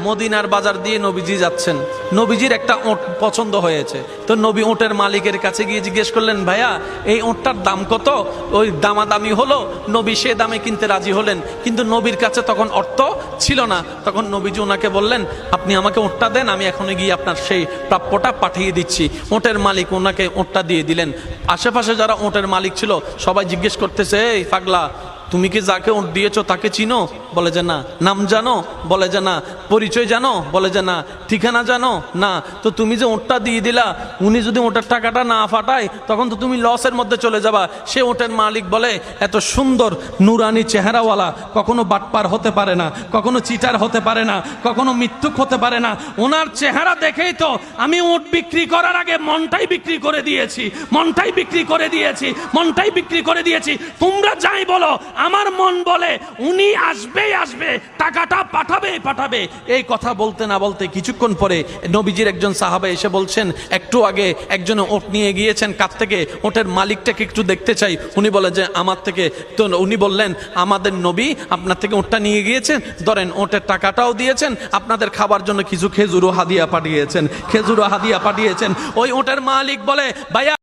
মদিনার বাজার দিয়ে নবীজি যাচ্ছেন, নবীজির একটা ওট পছন্দ হয়েছে। তো নবী ওটের মালিকের কাছে গিয়ে জিজ্ঞেস করলেন, ভাইয়া এই ওটটার দাম কত? ওই দামাদামি হলো, নবী সে দামে কিনতে রাজি হলেন, কিন্তু নবীর কাছে তখন অর্থ ছিল না। তখন নবীজি ওনাকে বললেন, আপনি আমাকে ওটটা দেন, আমি এখনই গিয়ে আপনার সেই প্রাপ্যটা পাঠিয়ে দিচ্ছি। ওটের মালিক ওনাকে ওটটা দিয়ে দিলেন। আশেপাশে যারা ওটের মালিক ছিল সবাই জিজ্ঞেস করতেছে, এই পাগলা, তুমি কি যাকে ওট দিয়েছো তাকে চিনো? বলে যে না। নাম জানো? বলে যে না। পরিচয় জানো? বলে যে না। ঠিকানা জানো? না। তো তুমি যে ওটটা দিয়ে দিলা, উনি যদি ওটার টাকাটা না ফাটায় তখন তো তুমি লসের মধ্যে চলে যাবা। সে ওটের মালিক বলে, এত সুন্দর নুরানি চেহারাওয়ালা কখনো বাটপার হতে পারে না, কখনো চিটার হতে পারে না, কখনো মিথ্যুক হতে পারে না। ওনার চেহারা দেখেই তো আমি ওট বিক্রি করার আগে মনটাই বিক্রি করে দিয়েছি, মনটাই বিক্রি করে দিয়েছি, মনটাই বিক্রি করে দিয়েছি। তোমরা যাই বলো, আমার মন বলে উনি আসবেই আসবে, টাকাটা পাঠাবেই পাঠাবে। এই কথা বলতে না বলতে কিছুক্ষণ পরে নবীজির একজন সাহাবা এসে বলছেন, একটু আগে একজনে ওট নিয়ে গিয়েছেন, কাছ থেকে ওটের মালিকটাকে একটু দেখতে চাই। উনি বলে যে আমার থেকে। তো উনি বললেন, আমাদের নবী আপনার থেকে ওটটা নিয়ে গিয়েছেন, ধরেন ওটের টাকাটাও দিয়েছেন, আপনাদের খাবার জন্য কিছু খেজুরও হাদিয়া পাঠিয়েছেন, খেজুরও হাদিয়া পাঠিয়েছেন। ওই ওটের মালিক বলে, ভাইয়া